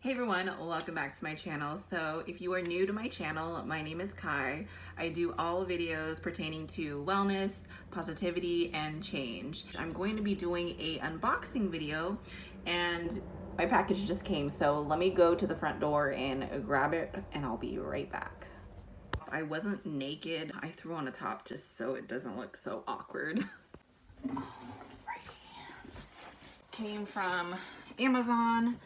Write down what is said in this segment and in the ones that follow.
Hey everyone, welcome back to my channel. So if you are new to my channel, my name is Kai. I do all videos pertaining to wellness, positivity, and change. I'm going to be doing a unboxing video and my package just came. So let me go to the front door and grab it and I'll be right back. I wasn't naked. I threw on a top just so it doesn't look so awkward. Came from Amazon.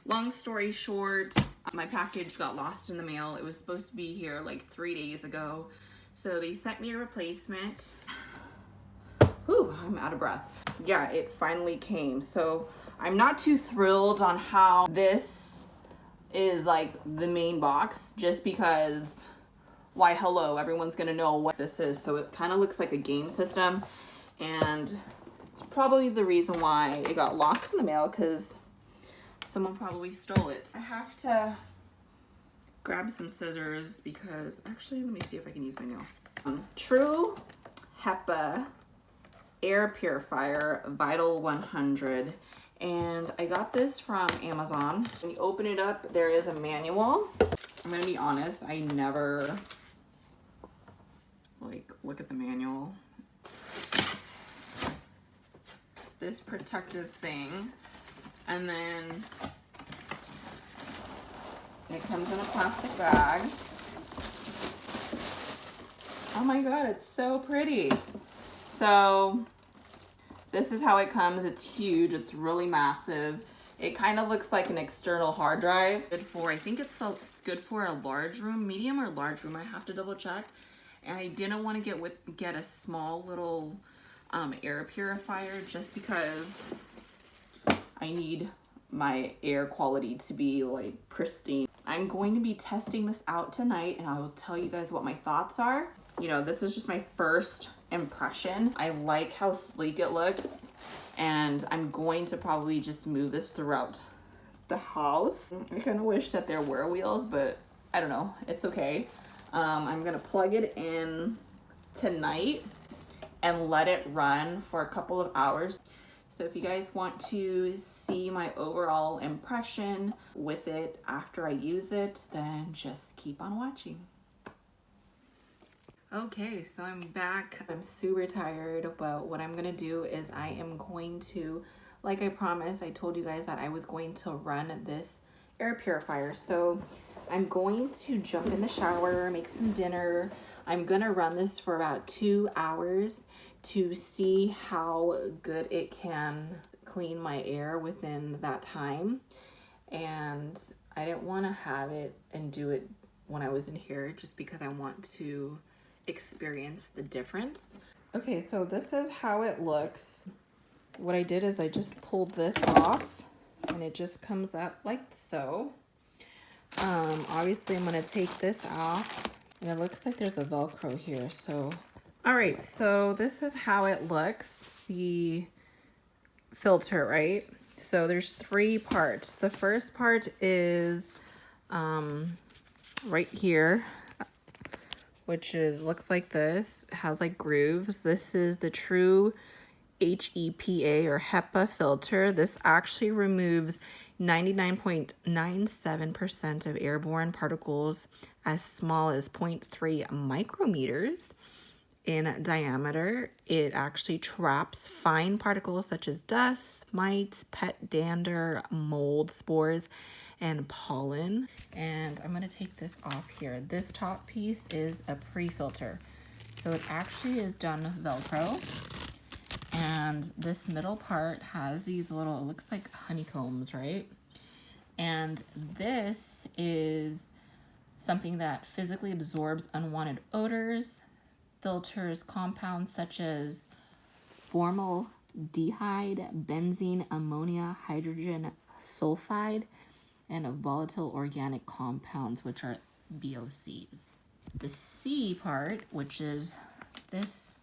Long story short, my package got lost in the mail. It was supposed to be here like 3 days ago. So they sent me a replacement. Whew, I'm out of breath. Yeah, it finally came. So I'm not too thrilled on how this is like the main box, just because, why hello, everyone's gonna know what this is. So it kind of looks like a game system, and it's probably the reason why it got lost in the mail, because someone probably stole it. I have to grab some scissors because, actually, let me see if I can use my nail. True HEPA Air Purifier Vital 100. And I got this from Amazon. When you open it up, there is a manual. I'm gonna be honest, I never look at the manual. This protective thing. And then it comes in a plastic bag. Oh my God, it's so pretty. So this is how it comes. It's huge, it's really massive. It kind of looks like an external hard drive. Good for, I think it's good for a large room, medium or large room. I have to double check. And I didn't want to get a small little air purifier just because I need my air quality to be like pristine. I'm going to be testing this out tonight and I will tell you guys what my thoughts are. You know, this is just my first impression. I like how sleek it looks, and I'm going to probably just move this throughout the house. I kind of wish that there were wheels, but I don't know, it's okay. I'm gonna plug it in tonight and let it run for a couple of hours. So if you guys want to see my overall impression with it after I use it, then just keep on watching. Okay, so I'm back. I'm super tired, but what I'm gonna do is I am going to, like I promised, I told you guys that I was going to run this air purifier. So I'm going to jump in the shower, make some dinner. I'm gonna run this for about 2 hours to see how good it can clean my air within that time. And I didn't want to have it and do it when I was in here just because I want to experience the difference. Okay, so this is how it looks. What I did is I just pulled this off and it just comes up like so. Obviously I'm gonna take this off, and it looks like there's a Velcro here, so all right, so this is how it looks, the filter, right? So there's 3 parts. The first part is right here, which looks like this. It has like grooves. This is the True HEPA or HEPA filter. This actually removes 99.97% of airborne particles as small as 0.3 micrometers in diameter. It actually traps fine particles such as dust, mites, pet dander, mold spores, and pollen. And I'm gonna take this off here. This top piece is a pre-filter. So it actually is done with Velcro. And this middle part has these little, it looks like honeycombs, right? And this is something that physically absorbs unwanted odors, filters compounds such as formaldehyde, benzene, ammonia, hydrogen sulfide, and volatile organic compounds, which are VOCs. The C part, which is this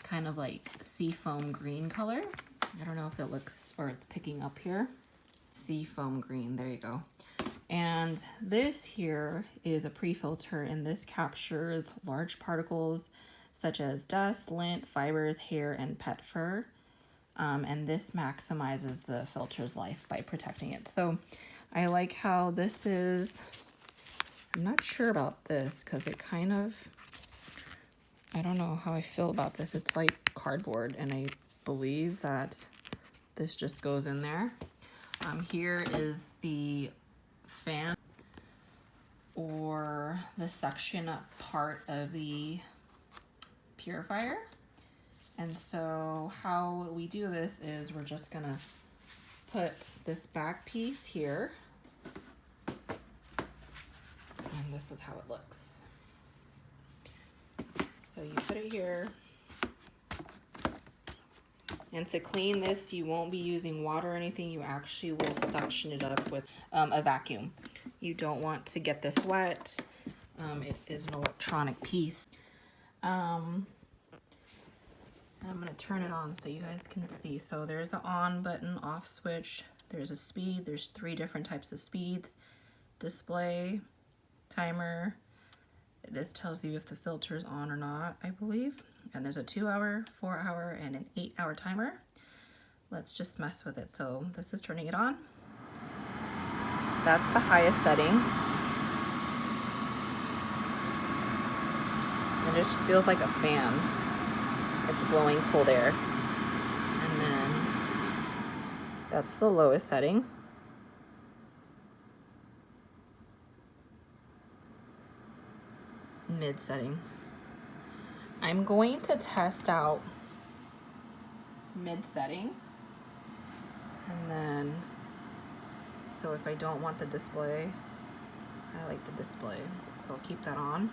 kind of like seafoam green color. I don't know if it looks, or it's picking up here. Seafoam green, there you go. And this here is a pre-filter, and this captures large particles such as dust, lint, fibers, hair, and pet fur. And this maximizes the filter's life by protecting it. So I like how this is, I'm not sure about this because it kind of, I don't know how I feel about this. It's like cardboard, and I believe that this just goes in there. Here is the fan or the suction part of the purifier. And so how we do this is we're just gonna put this back piece here, and this is how it looks. So you put it here, and to clean this, you won't be using water or anything. You actually will suction it up with a vacuum. You don't want to get this wet. It is an electronic piece. I'm gonna turn it on so you guys can see. So there's the on button, off switch. There's a speed. There's 3 different types of speeds. Display, timer. This tells you if the filter is on or not, I believe. And there's a 2-hour, 4-hour, and an 8-hour timer. Let's just mess with it. So this is turning it on. That's the highest setting. It just feels like a fan. It's blowing cold air. And then that's the lowest setting. Mid setting. I'm going to test out mid setting, and then, so if I don't want the display, I like the display, so I'll keep that on.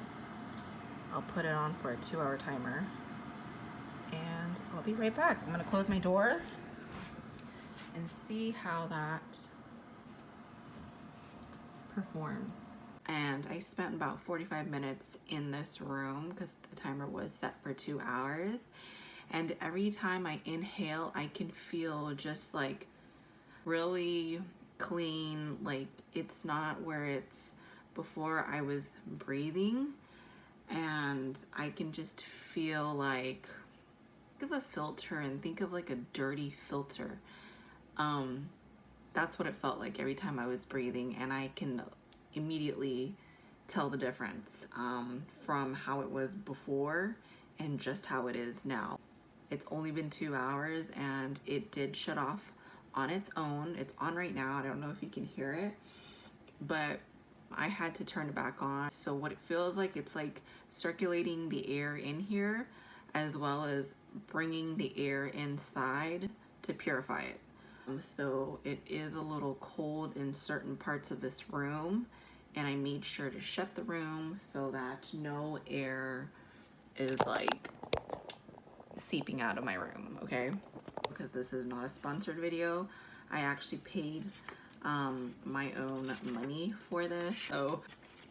I'll put it on for a 2-hour timer, and I'll be right back. I'm gonna close my door and see how that performs. And I spent about 45 minutes in this room because the timer was set for 2 hours. And every time I inhale, I can feel just like really clean. Like it's not where it's before I was breathing. And I can just feel like, think of a filter and think of like a dirty filter. That's what it felt like every time I was breathing, and I can immediately tell the difference from how it was before and just how it is now. It's only been 2 hours and it did shut off on its own. It's on right now. I don't know if you can hear it, but I had to turn it back on. So what it feels like, it's like circulating the air in here as well as bringing the air inside to purify it. So it is a little cold in certain parts of this room, and I made sure to shut the room so that no air is like seeping out of my room, okay? Because this is not a sponsored video. I actually paid my own money for this. So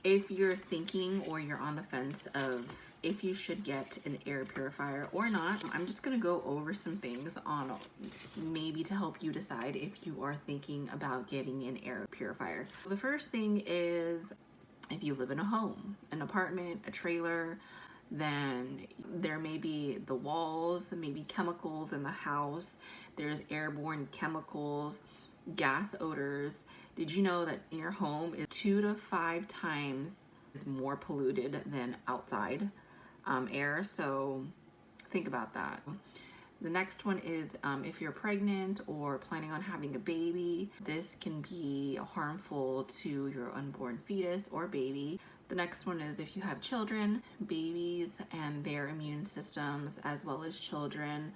if you're thinking or you're on the fence of if you should get an air purifier or not, I'm just gonna go over some things on maybe to help you decide if you are thinking about getting an air purifier. The first thing is if you live in a home, an apartment, a trailer, then there may be the walls, maybe chemicals in the house. There's airborne chemicals, gas odors. Did you know that in your home is 2 to 5 times more polluted than outside air? So think about that. The next one is if you're pregnant or planning on having a baby, this can be harmful to your unborn fetus or baby. The next one is if you have children, babies and their immune systems, as well as children,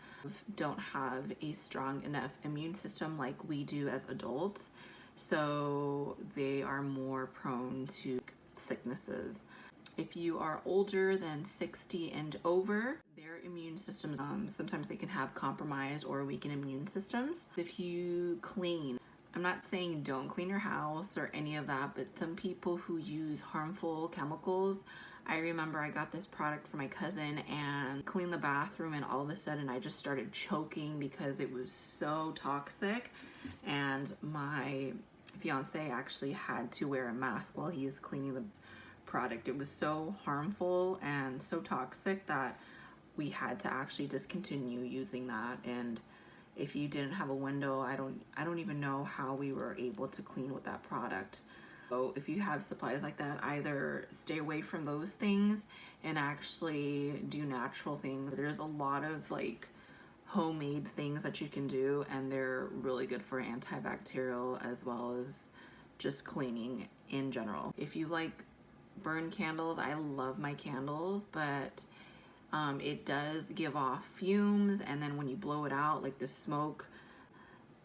don't have a strong enough immune system like we do as adults. So they are more prone to sicknesses. If you are older than 60 and over, their immune systems, sometimes they can have compromised or weakened immune systems. If you clean, I'm not saying don't clean your house or any of that, but some people who use harmful chemicals, I remember I got this product for my cousin and cleaned the bathroom, and all of a sudden I just started choking because it was so toxic, and my fiance actually had to wear a mask while he was cleaning the product. It was so harmful and so toxic that we had to actually discontinue using that, and If you didn't have a window, I don't even know how we were able to clean with that product. So if you have supplies like that, either stay away from those things and actually do natural things. There's a lot of like homemade things that you can do, and they're really good for antibacterial as well as just cleaning in general. If you like burn candles, I love my candles, but it does give off fumes, and then when you blow it out, like the smoke.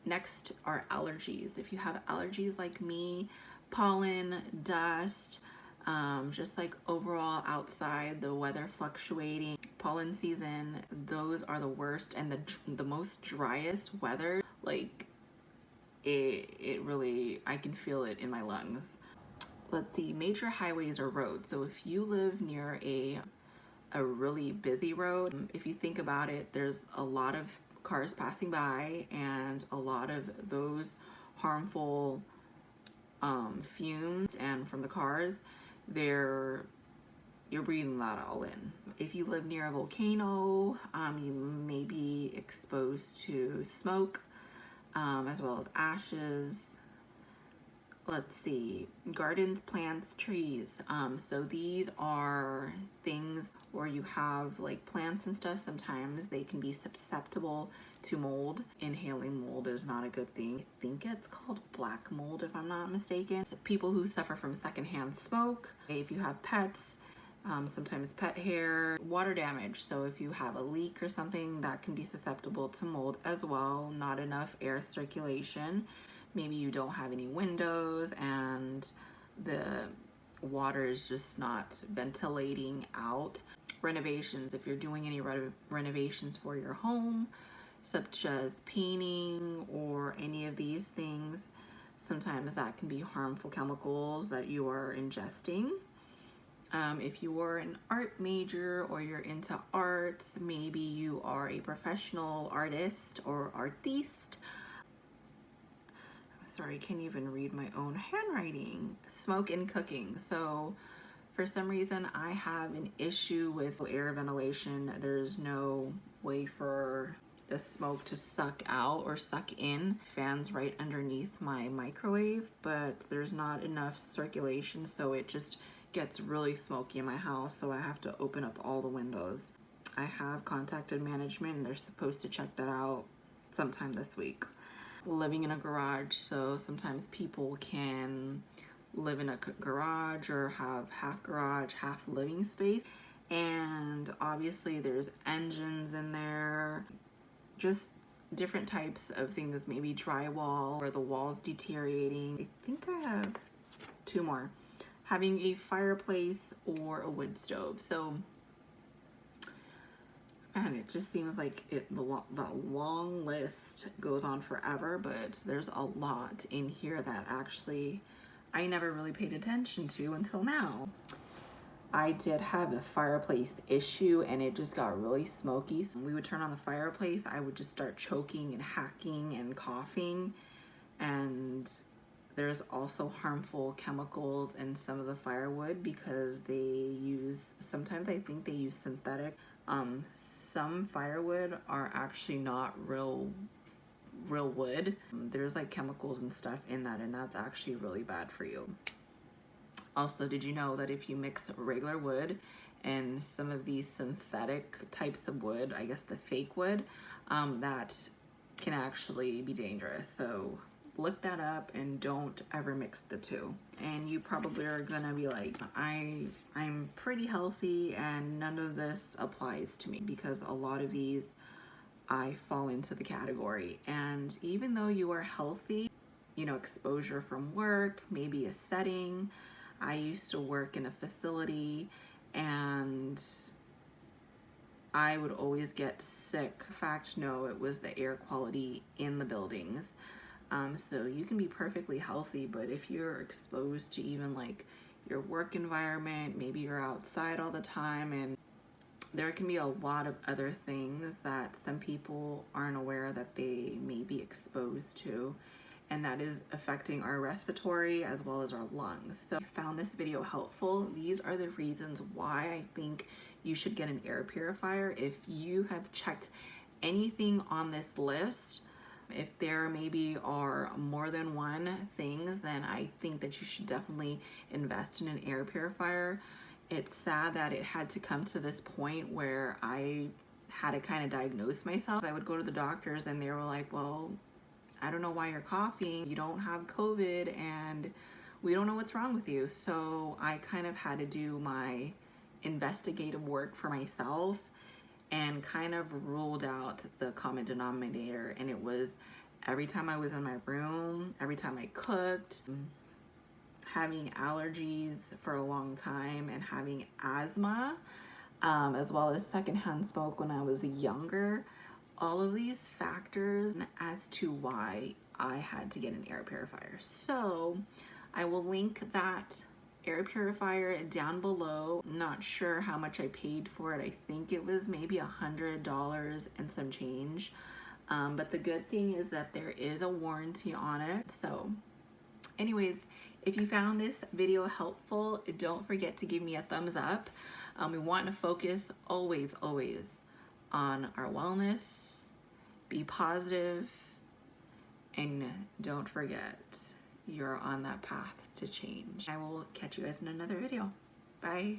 Next are allergies. If you have allergies like me, pollen, dust, just like overall outside, the weather fluctuating, pollen season, those are the worst, and the most driest weather, like it really, I can feel it in my lungs. Let's see, major highways or roads. So if you live near a really busy road, if you think about it, there's a lot of cars passing by, and a lot of those harmful fumes and from the cars, you're breathing that all in. If you live near a volcano, you may be exposed to smoke, as well as ashes. Let's see, gardens, plants, trees. So these are things where you have like plants and stuff. Sometimes they can be susceptible to mold. Inhaling mold is not a good thing. I think it's called black mold if I'm not mistaken. So people who suffer from secondhand smoke. If you have pets, sometimes pet hair, water damage. So if you have a leak or something, that can be susceptible to mold as well. Not enough air circulation. Maybe you don't have any windows and the water is just not ventilating out. Renovations, if you're doing any renovations for your home, such as painting or any of these things, sometimes that can be harmful chemicals that you are ingesting. If you are an art major or you're into arts, maybe you are a professional artist or artiste. Sorry, I can't even read my own handwriting. Smoke in cooking. So for some reason I have an issue with air ventilation. There's no way for the smoke to suck out or suck in. Fans right underneath my microwave, but there's not enough circulation, so it just gets really smoky in my house, so I have to open up all the windows. I have contacted management and they're supposed to check that out sometime this week. Living in a garage, so sometimes people can live in a garage or have half garage, half living space, and obviously there's engines in there, just different types of things, maybe drywall or the walls deteriorating. I think I have two more. Having a fireplace or a wood stove. So, and it just seems like the long list goes on forever, but there's a lot in here that actually I never really paid attention to until now. I did have a fireplace issue and it just got really smoky. So when we would turn on the fireplace, I would just start choking and hacking and coughing. And there's also harmful chemicals in some of the firewood because they use, sometimes I think they use synthetic. Some firewood are actually not real wood. There's like chemicals and stuff in that, and that's actually really bad for you. Also, did you know that if you mix regular wood and some of these synthetic types of wood, I guess the fake wood, that can actually be dangerous. So look that up and don't ever mix the two. And you probably are gonna be like, I'm pretty healthy and none of this applies to me, because a lot of these I fall into the category. And even though you are healthy, you know, exposure from work, maybe a setting. I used to work in a facility and I would always get sick. In fact, no, it was the air quality in the buildings. So you can be perfectly healthy, but if you're exposed to even like your work environment, maybe you're outside all the time, and there can be a lot of other things that some people aren't aware that they may be exposed to, and that is affecting our respiratory as well as our lungs. So if you found this video helpful, these are the reasons why I think you should get an air purifier. If you have checked anything on this list, If there maybe are more than one things, then I think that you should definitely invest in an air purifier. It's sad that it had to come to this point where I had to kind of diagnose myself. I would go to the doctors and they were like, well, I don't know why you're coughing. You don't have COVID and we don't know what's wrong with you. So I kind of had to do my investigative work for myself and kind of ruled out the common denominator. And it was every time I was in my room, every time I cooked, having allergies for a long time, and having asthma, as well as secondhand smoke when I was younger. All of these factors as to why I had to get an air purifier. So I will link that air purifier down below. Not sure how much I paid for it. I think it was maybe $100 and some change. But the good thing is that there is a warranty on it. So anyways, if you found this video helpful, don't forget to give me a thumbs up. We want to focus always on our wellness, be positive, and don't forget you're on that path to change. I will catch you guys in another video. Bye.